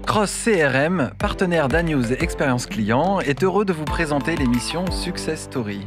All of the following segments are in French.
Cross CRM, partenaire d'Anews Expérience Client, est heureux de vous présenter l'émission Success Story.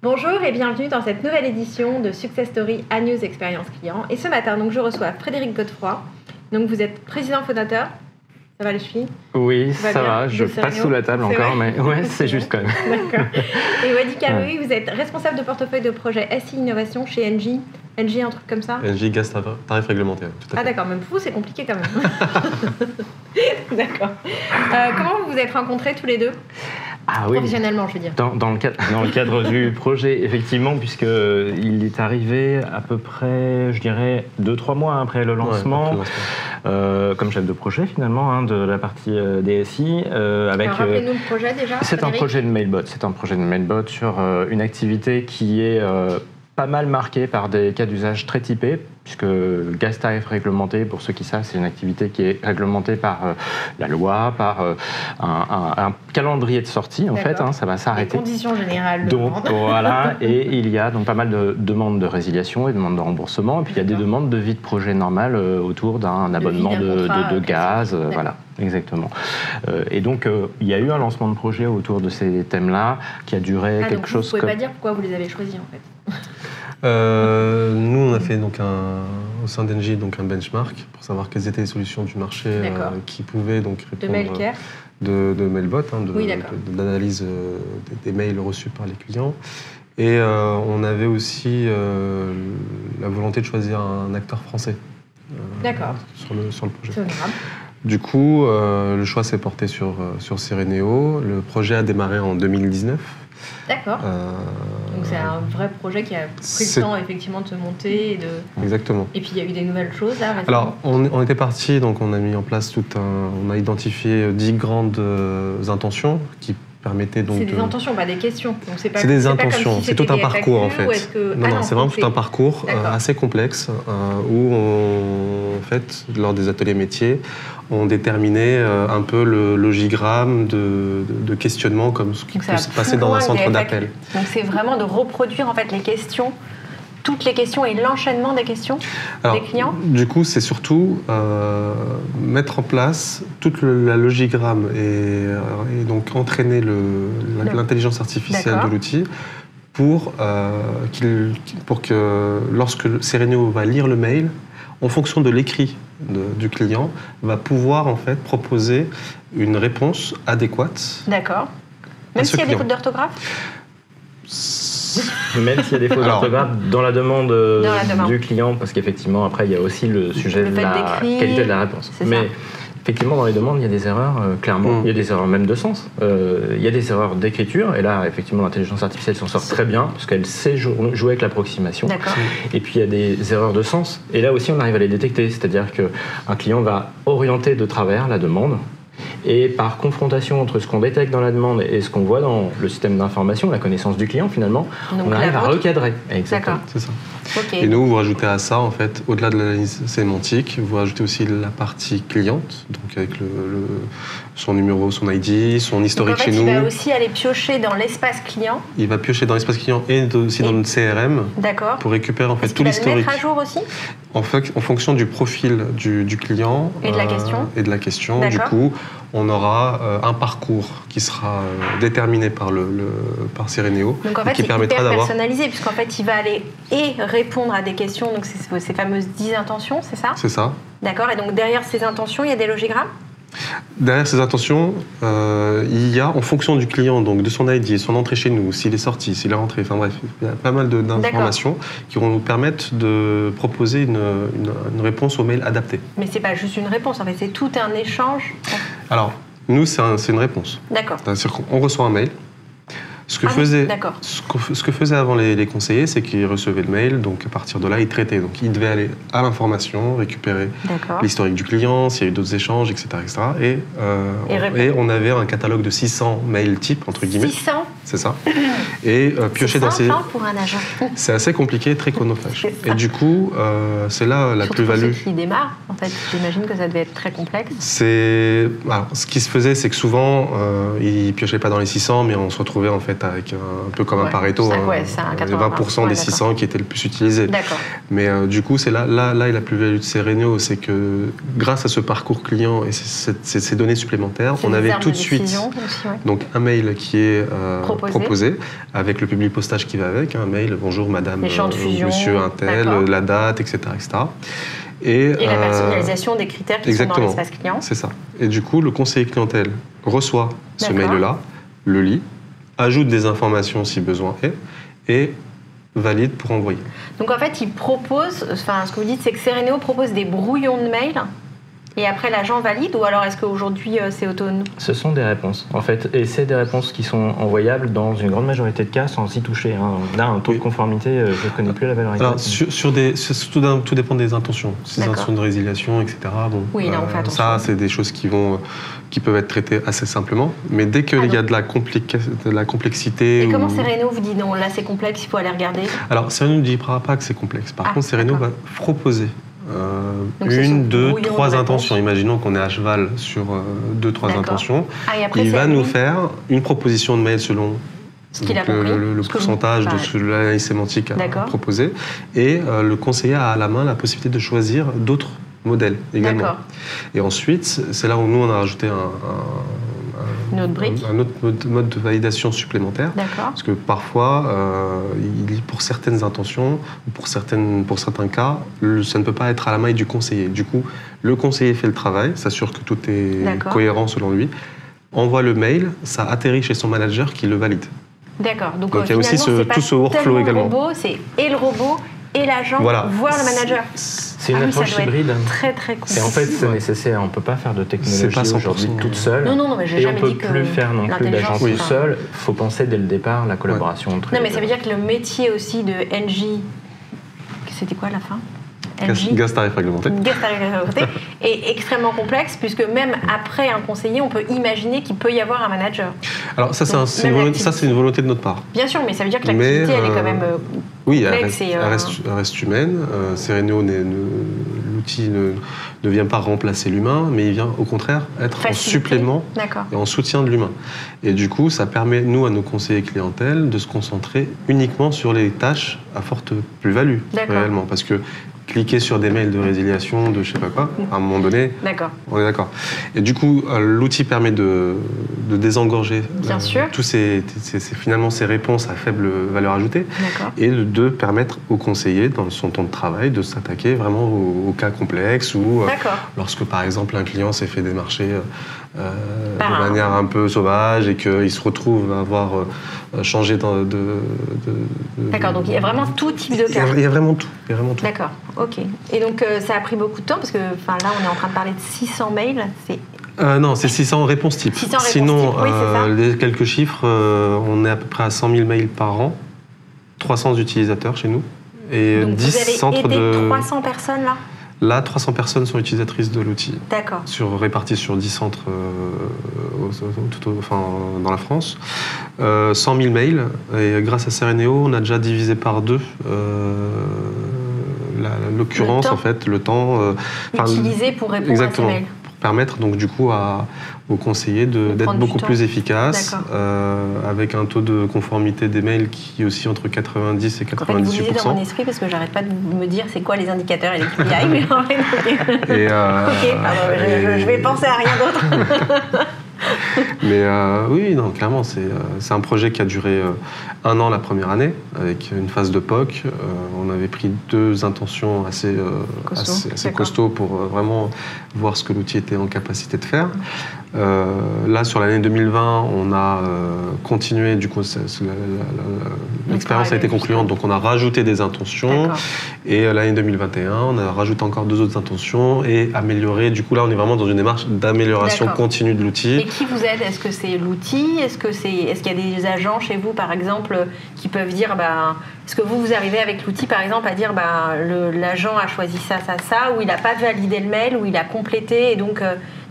Bonjour et bienvenue dans cette nouvelle édition de Success Story Anews Expérience Client. Et ce matin, donc, je reçois Frédéric Godefroy. Donc, vous êtes président fondateur. Ça va, le suivi? Oui, ça va. Je passe sous la table encore, mais ouais, c'est juste quand même. D'accord. Et Wadi Karoui, vous êtes responsable de portefeuille de projet SI Innovation chez Engie. Engie, un truc comme ça? Engie, gaz tarif réglementé, tout à fait. Ah d'accord, même pour vous, c'est compliqué quand même. D'accord. Comment vous vous êtes rencontrés tous les deux? Ah oui. Professionnellement, je veux dire. Dans le cadre du projet, effectivement, puisqu'il est arrivé à peu près, je dirais, 2-3 mois après le lancement, comme chef de projet finalement, de la partie DSI. Rappelez-nous le projet déjà. C'est un projet de mailbot. C'est un projet de mailbot sur une activité qui est pas mal marquée par des cas d'usage très typés, puisque gaz tarif réglementé, pour ceux qui savent, c'est une activité qui est réglementée par la loi, par un calendrier de sortie, en fait, ça va s'arrêter. Les conditions générales de donc, vente. Voilà, et il y a donc pas mal de demandes de résiliation et de demandes de remboursement, et puis il y a des demandes de vie de projet normal autour d'un abonnement de gaz, voilà. Exactement. Et donc, il y a eu un lancement de projet autour de ces thèmes-là qui a duré quelque chose comme... Vous ne pouvez pas dire pourquoi vous les avez choisis, en fait. Nous, on a fait donc au sein d'Engie un benchmark pour savoir quelles étaient les solutions du marché qui pouvaient donc répondre... De Mailcare. De Mailbot, d'analyse des mails reçus par les clients. Et on avait aussi la volonté de choisir un acteur français sur le projet. C'est honorable. Du coup, le choix s'est porté sur Cereneo. Le projet a démarré en 2019. D'accord. Donc c'est un vrai projet qui a pris le temps effectivement de se monter. Exactement. Et puis il y a eu des nouvelles choses là récemment. Alors on était parti, donc on a mis en place on a identifié 10 grandes intentions qui permettaient donc... C'est des intentions, pas des questions. C'est des intentions, c'est tout un parcours en fait. Non, c'est vraiment tout un parcours assez complexe où en fait, lors des ateliers métiers, on déterminait un peu le logigramme de questionnement comme ce qui peut se passer dans un centre d'appel. Donc c'est vraiment de reproduire en fait les questions, toutes les questions et l'enchaînement des questions des clients. Du coup, c'est surtout mettre en place toute la logigramme et donc entraîner l'intelligence artificielle de l'outil pour que lorsque Cereneo va lire le mail, en fonction de l'écrit du client, va pouvoir en fait proposer une réponse adéquate. D'accord. Même s'il y a des fautes d'orthographe? Même s'il y a des fautes d'orthographe dans la demande du client, parce qu'effectivement, après, il y a aussi le sujet de la qualité de la réponse. Mais effectivement, dans les demandes, il y a des erreurs, clairement. Il y a des erreurs même de sens. Il y a des erreurs d'écriture. Et là, effectivement, l'intelligence artificielle s'en sort très bien, parce qu'elle sait jouer avec l'approximation. Et puis, il y a des erreurs de sens. Et là aussi, on arrive à les détecter. C'est-à-dire qu'un client va orienter de travers la demande. Et par confrontation entre ce qu'on détecte dans la demande et ce qu'on voit dans le système d'information, la connaissance du client finalement, on arrive à recadrer. Exactement. C'est ça. Et nous, vous rajoutez à ça, en fait, au-delà de l'analyse sémantique, vous rajoutez aussi la partie cliente, donc avec son numéro, son ID, son historique chez nous. Il va aussi aller piocher dans l'espace client. Il va piocher dans l'espace client et aussi dans notre CRM pour récupérer en fait tout l'historique. Mettre à jour aussi en fonction du profil du client et de la question. Du coup, on aura un parcours qui sera déterminé par Cereneo. Donc en fait, c'est hyper personnalisé, puisqu'en fait, il va aller répondre à des questions, donc c'est ces fameuses 10 intentions, c'est ça? C'est ça. D'accord, et donc derrière ces intentions, il y a des logigrammes? Derrière ces intentions, il y a, en fonction du client, donc de son ID, son entrée chez nous, s'il est sorti, s'il est rentré, enfin bref, il y a pas mal d'informations qui vont nous permettre de proposer une réponse au mail adaptée. Mais c'est pas juste une réponse, en fait, c'est tout un échange. Alors, nous, c'est une réponse. D'accord. C'est-à-dire qu'on reçoit un mail. Ce que faisaient avant les conseillers, c'est qu'ils recevaient le mail, donc à partir de là, ils traitaient. Donc ils devaient aller à l'information, récupérer l'historique du client, s'il y a eu d'autres échanges, etc. etc. Et on avait un catalogue de 600 mails types, entre guillemets. 600 c'est ça. Et piocher dans ces... C'est simple pour un agent. C'est assez compliqué, très chronophage. Et du coup, c'est là la plus-value. Surtout ceux qui démarrent, en fait. J'imagine que ça devait être très complexe. Alors, ce qui se faisait, c'est que souvent, ils piochaient pas dans les 600, mais on se retrouvait en fait avec un peu comme un Pareto, c'est un 20% des 600 qui étaient le plus utilisés. D'accord. Mais du coup, c'est là est la plus-value de Sereneo, c'est que grâce à ce parcours client et ces données supplémentaires, on avait tout de suite donc un mail qui est proposé avec le public postage qui va avec, un mail, bonjour madame, monsieur un tel, la date, etc. Et la personnalisation des critères qui sont dans l'espace client. C'est ça. Et du coup, le conseiller clientèle reçoit ce mail-là, le lit, ajoute des informations si besoin est, et valide pour envoyer. Donc en fait, il propose, ce que vous dites, c'est que Sereneo propose des brouillons de mails et après l'agent valide, ou alors est-ce qu'aujourd'hui c'est autonome? Ce sont des réponses, en fait, et c'est des réponses qui sont envoyables dans une grande majorité de cas sans y toucher. Là, un taux de conformité, je ne connais plus la valeur exacte. Alors, tout dépend des intentions. Ces intentions de résiliation, etc. Bon, oui, là, on fait attention. Ça, c'est des choses qui peuvent être traitées assez simplement. Mais dès qu'il y a de la complexité... Et comment Sereneo vous dit non, là c'est complexe, il faut aller regarder? Alors, Sereneo ne dira pas que c'est complexe. Par contre, Sereneo va proposer 1, 2, 3 intentions. Imaginons qu'on est à cheval sur 2, 3 intentions. Il va nous faire une proposition de mail selon le pourcentage de l'analyse sémantique à proposer. Et le conseiller a à la main la possibilité de choisir d'autres modèles également. Et ensuite, c'est là où nous on a rajouté un autre mode de validation supplémentaire. Parce que parfois, pour certaines intentions, ou pour certains cas, ça ne peut pas être à la main du conseiller. Du coup, le conseiller fait le travail, s'assure que tout est cohérent selon lui, envoie le mail, ça atterrit chez son manager qui le valide. D'accord. Donc il y a aussi tout ce workflow également. C'est et le robot et l'agent, voire le manager. C'est une approche hybride. Très très compliqué. Et en fait, c'est nécessaire. On ne peut pas faire de technologie aujourd'hui toute seule. Non, mais j'ai jamais dit que on ne peut plus faire non plus d'agent tout seul. Il faut penser dès le départ la collaboration entre. Non, mais ça veut dire que le métier aussi de NJ, c'était quoi à la fin? Gaz tarif réglementé. Est extrêmement complexe, puisque même après un conseiller, on peut imaginer qu'il peut y avoir un manager. Alors ça, c'est une volonté de notre part. Bien sûr, mais ça veut dire que l'activité, elle est quand même complexe. Elle reste humaine. Sereneo, l'outil ne vient pas remplacer l'humain, mais il vient au contraire être en supplément et en soutien de l'humain. Et du coup, ça permet, nous, à nos conseillers clientèle, de se concentrer uniquement sur les tâches à forte plus-value, réellement. Parce que cliquer sur des mails de résiliation, de je sais pas quoi, à un moment donné, on est d'accord. Et du coup, l'outil permet de désengorger finalement ces réponses à faible valeur ajoutée et de permettre au conseiller, dans son temps de travail, de s'attaquer vraiment aux cas complexes ou lorsque, par exemple, un client s'est fait démarcher de manière un peu sauvage et qu'il se retrouve à avoir changé D'accord, donc il y a vraiment tout type de cas. Il y a vraiment tout. D'accord, ok. Et donc ça a pris beaucoup de temps parce que là on est en train de parler de 600 mails. Non, c'est 600 réponses types. Sinon, les quelques chiffres, on est à peu près à 100 000 mails par an, 300 utilisateurs chez nous. Et donc 10 centres vous avez aidé 300 personnes là? Là, 300 personnes sont utilisatrices de l'outil. D'accord. Réparties sur 10 centres dans la France. 100 000 mails. Et grâce à Sereneo, on a déjà divisé par 2 l'occurrence, en fait, le temps utilisé pour répondre à ces mails. Permettre donc du coup aux conseillers d'être beaucoup plus efficaces avec un taux de conformité des mails qui est aussi entre 90 et 98%. Vous lisez dans mon esprit parce que j'arrête pas de me dire c'est quoi les indicateurs et les KPI, mais en fait, je vais penser à rien d'autre. Mais oui, non, clairement, c'est un projet qui a duré 1 an la première année, avec une phase de POC. On avait pris 2 intentions assez costauds pour vraiment voir ce que l'outil était en capacité de faire. Là, sur l'année 2020, on a continué, du coup, l'expérience a été concluante, donc on a rajouté des intentions. Et l'année 2021, on a rajouté encore 2 autres intentions et amélioré. Du coup, là, on est vraiment dans une démarche d'amélioration continue de l'outil. Et qui vous aide? Est-ce que c'est l'outil? Est-ce qu'il y a des agents chez vous, par exemple, qui peuvent dire, est-ce que vous arrivez avec l'outil, par exemple, à dire, l'agent a choisi ça, ou il n'a pas validé le mail, ou il a complété, et donc...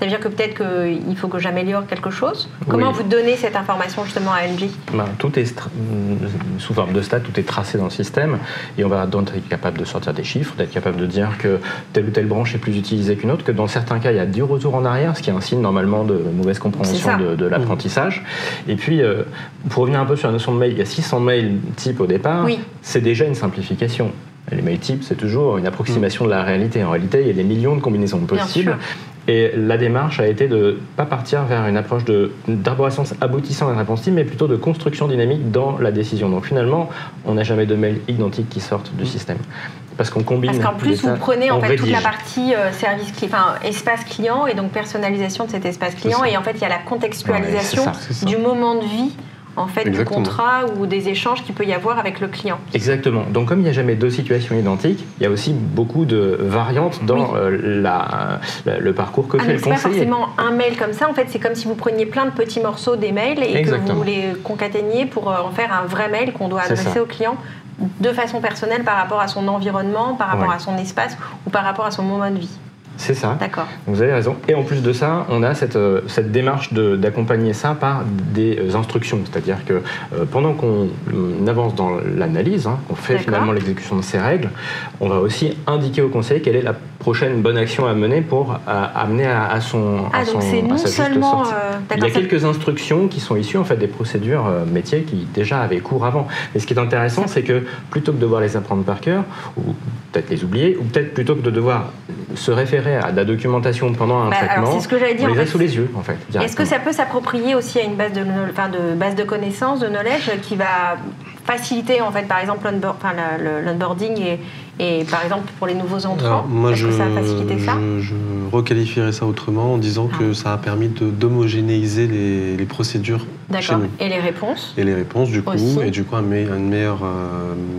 Ça veut dire que peut-être qu'il faut que j'améliore quelque chose. Comment vous donnez cette information justement à LG? Tout est sous forme de stats, tout est tracé dans le système et on va donc être capable de sortir des chiffres, d'être capable de dire que telle ou telle branche est plus utilisée qu'une autre, que dans certains cas il y a 10 retours en arrière, ce qui est un signe normalement de mauvaise compréhension de l'apprentissage. Et puis pour revenir un peu sur la notion de mail, il y a 600 mails types au départ, c'est déjà une simplification. Les mails types, c'est toujours une approximation de la réalité. En réalité, il y a des millions de combinaisons possibles. Et la démarche a été de ne pas partir vers une approche d'arborescence aboutissant à une réponse type, mais plutôt de construction dynamique dans la décision. Donc finalement, on n'a jamais de mails identiques qui sortent du système. Parce qu'on combine. Parce qu'en plus, vous prenez en fait toute la partie espace client et donc personnalisation de cet espace client. Et en fait, il y a la contextualisation du moment de vie en fait, du contrat ou des échanges qu'il peut y avoir avec le client. Exactement. Donc, comme il n'y a jamais deux situations identiques, il y a aussi beaucoup de variantes dans le parcours que fait le conseiller. C'est pas forcément un mail comme ça. En fait, c'est comme si vous preniez plein de petits morceaux des mails et que vous les concaténiez pour en faire un vrai mail qu'on doit adresser au client de façon personnelle par rapport à son environnement, par rapport à son espace ou par rapport à son moment de vie. C'est ça. D'accord. Vous avez raison. Et en plus de ça, on a cette démarche d'accompagner ça par des instructions. C'est-à-dire que pendant qu'on avance dans l'analyse, qu'on fait finalement l'exécution de ces règles, on va aussi indiquer au conseiller quelle est la prochaine bonne action à mener pour amener à son donc c'est non seulement il y a quelques instructions qui sont issues en fait des procédures métiers qui déjà avaient cours avant. Et ce qui est intéressant, c'est que plutôt que de devoir les apprendre par cœur, ou peut-être les oublier, ou peut-être plutôt que de devoir se référer à de la documentation pendant un traitement, c'est ce que j'allais dire, on les a sous les yeux en fait. Est-ce que ça peut s'approprier aussi à une base de connaissances, de knowledge qui va faciliter en fait par exemple l'onboarding et par exemple pour les nouveaux entrants? Est-ce que ça a facilité ça? Je requalifierais ça autrement en disant que ça a permis d'homogénéiser les procédures chez nous. Et les réponses? Et les réponses du coup, et du coup une meilleure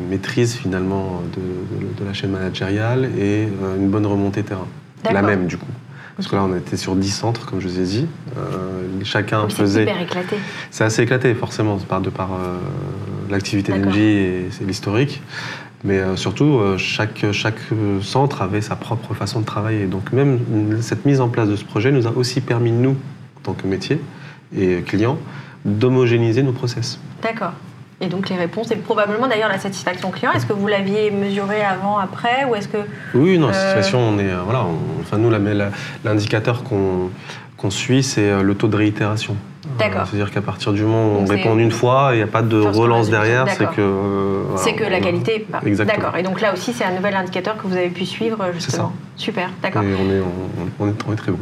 maîtrise finalement de la chaîne managériale et une bonne remontée terrain. La même du coup. Parce que là, on était sur 10 centres, comme je vous ai dit. Chacun faisait... C'est hyper éclaté. C'est assez éclaté, forcément, de par l'activité d'Engie et l'historique. Mais surtout, chaque centre avait sa propre façon de travailler. Donc même cette mise en place de ce projet nous a aussi permis, nous, en tant que métier et clients, d'homogénéiser nos process. D'accord. Et donc les réponses, et probablement d'ailleurs la satisfaction client, est-ce que vous l'aviez mesuré avant, après, ou est-ce que... Oui, non, la situation, on est... nous, l'indicateur qu'on suit, c'est le taux de réitération. D'accord. C'est-à-dire qu'à partir du moment où on répond une fois, il n'y a pas de relance derrière, c'est que... c'est que la qualité... Exactement. D'accord. Et donc là aussi, c'est un nouvel indicateur que vous avez pu suivre, justement. C'est ça. Super, d'accord. Et on est très bon.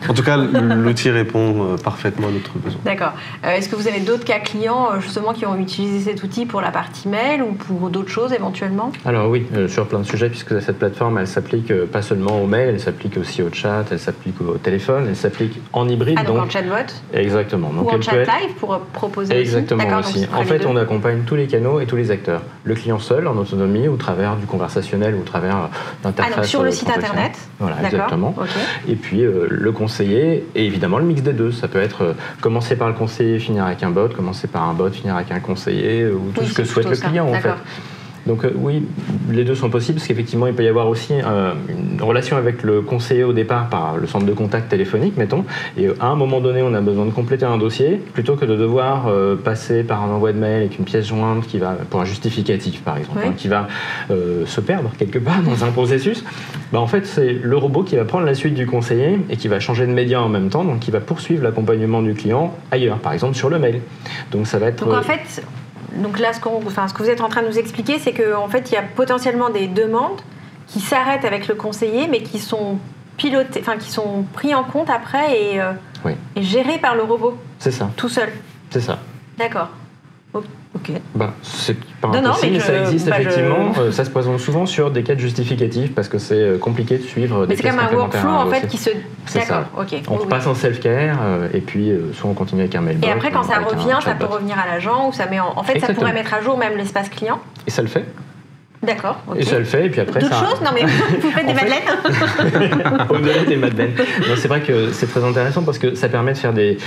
En tout cas, l'outil répond parfaitement à notre besoin. D'accord. Est-ce que vous avez d'autres cas clients justement qui ont utilisé cet outil pour la partie mail ou pour d'autres choses éventuellement? Alors oui, sur plein de sujets, puisque cette plateforme, elle s'applique pas seulement au mail, elle s'applique aussi au chat, elle s'applique au téléphone, elle s'applique en hybride. Donc en chatbot? Exactement. Donc ou en chat live pour proposer exactement aussi. En fait, on accompagne tous les canaux et tous les acteurs. Le client seul, en autonomie, au travers du conversationnel, ou au travers d'interfaces. Donc sur le site internet? Voilà, exactement. Et puis le conseiller, et évidemment le mix des deux. Ça peut être commencer par le conseiller, finir avec un bot, commencer par un bot, finir avec un conseiller, ou tout ce que souhaite le client en fait. Donc oui, les deux sont possibles, parce qu'effectivement, il peut y avoir aussi une relation avec le conseiller au départ par le centre de contact téléphonique, mettons, et à un moment donné, on a besoin de compléter un dossier, plutôt que de devoir passer par un envoi de mail avec une pièce jointe qui va, pour un justificatif par exemple, qui va se perdre quelque part dans un processus. En fait, c'est le robot qui va prendre la suite du conseiller et qui va changer de média en même temps, donc qui va poursuivre l'accompagnement du client ailleurs, par exemple sur le mail. Donc ça va être... Donc en fait... Donc là, ce que vous êtes en train de nous expliquer, c'est qu'en fait, il y a potentiellement des demandes qui s'arrêtent avec le conseiller, mais qui sont pilotées, qui sont pris en compte après et gérées par le robot. C'est ça. Tout seul. C'est ça. D'accord. Ok. C'est pas impossible, mais ça existe effectivement. Ça se présente souvent sur des cas justificatifs parce que c'est compliqué de suivre des pièces complémentaires. Mais c'est comme un workflow en fait qui se... D'accord, ok. On passe en self-care et puis soit on continue avec un mailbot. Et après quand ça revient, ça peut revenir à l'agent ou ça met en fait ça pourrait mettre à jour même l'espace client. Et ça le fait. D'accord. Okay. Et ça le fait, et puis après d'autres choses? Non mais vous faites des madeleines? Au-delà des madeleines. C'est vrai que c'est très intéressant parce que ça permet de faire des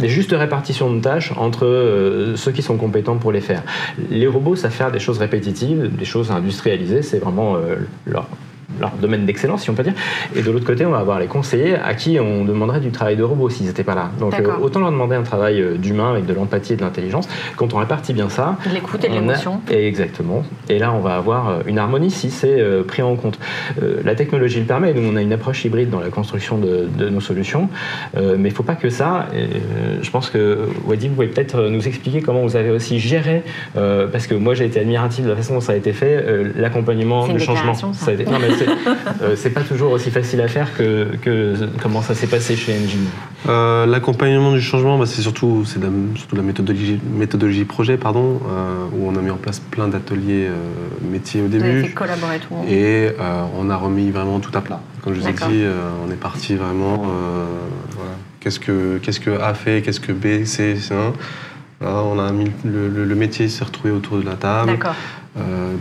justes répartitions de tâches entre ceux qui sont compétents pour les faire. Les robots savent faire des choses répétitives, des choses industrialisées, c'est vraiment leur domaine d'excellence, si on peut dire. Et de l'autre côté, on va avoir les conseillers à qui on demanderait du travail de robot s'ils n'étaient pas là. Donc autant leur demander un travail d'humain avec de l'empathie et de l'intelligence. Quand on répartit bien ça, de l'écoute et de l'émotion. Exactement. Et là, on va avoir une harmonie si c'est pris en compte. La technologie le permet. Nous, on a une approche hybride dans la construction de nos solutions. Mais il ne faut pas que ça. Je pense que Wadi, vous pouvez peut-être nous expliquer comment vous avez aussi géré, parce que moi, j'ai été admiratif de la façon dont ça a été fait, l'accompagnement du changement. Ça a été... Non, mais c'est pas toujours aussi facile à faire que comment ça s'est passé chez Engie. L'accompagnement du changement, c'est surtout la méthodologie projet, où on a mis en place plein d'ateliers métiers au début. Vous avez fait collaborer tout le monde. Et on a remis vraiment tout à plat. Comme je vous ai dit, on est parti vraiment... voilà. Qu'est-ce que A fait, qu'est-ce que B, C, C1. Voilà, on a mis le métier s'est retrouvé autour de la table. D'accord.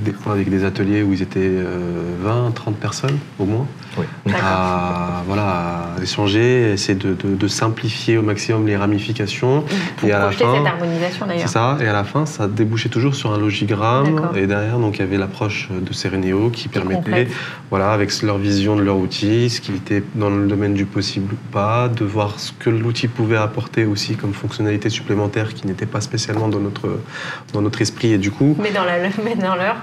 Des fois avec des ateliers où ils étaient 20, 30 personnes au moins, à échanger, essayer de simplifier au maximum les ramifications. Pour projeter cette harmonisation d'ailleurs. C'est ça, et à la fin ça débouchait toujours sur un logigramme, et derrière donc, il y avait l'approche de Sereneo qui permettait, avec leur vision de leur outil, ce qui était dans le domaine du possible ou pas, de voir ce que l'outil pouvait apporter aussi comme fonctionnalité supplémentaire qui n'était pas spécialement dans notre esprit, et du coup... Mais dans l'heure.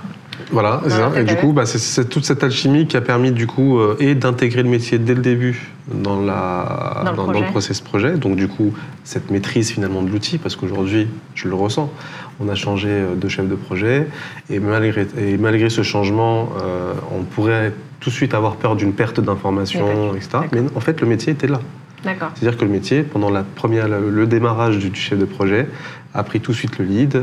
Voilà, c'est ça. Et du coup, c'est toute cette alchimie qui a permis du coup et d'intégrer le métier dès le début dans le process projet. Donc du coup, cette maîtrise finalement de l'outil, parce qu'aujourd'hui, je le ressens, on a changé de chef de projet, et malgré ce changement, on pourrait tout de suite avoir peur d'une perte d'informations, etc. Mais en fait, le métier était là. C'est-à-dire que le métier, pendant le démarrage du chef de projet, a pris tout de suite le lead,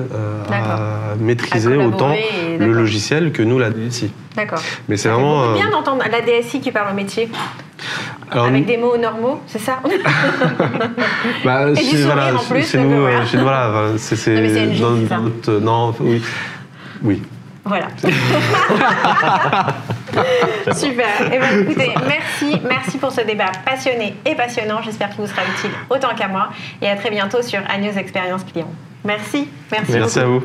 a maîtrisé autant le logiciel que nous, la DSI. D'accord. Mais c'est vraiment... C'est bien d'entendre la DSI qui parle au métier. Alors, avec des mots normaux, c'est ça? Et du sourire en plus. Chez nous, c'est dans notre... Non, oui. Oui. Voilà. Super. Écoutez, merci pour ce débat passionné et passionnant. J'espère qu'il vous sera utile autant qu'à moi. Et à très bientôt sur Agnews Expérience Client. Merci à vous.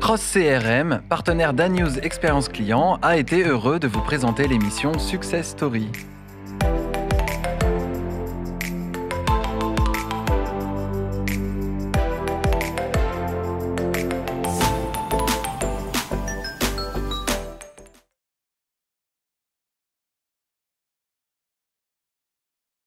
Cross CRM, partenaire d'Agnews Expérience Client, a été heureux de vous présenter l'émission Success Story.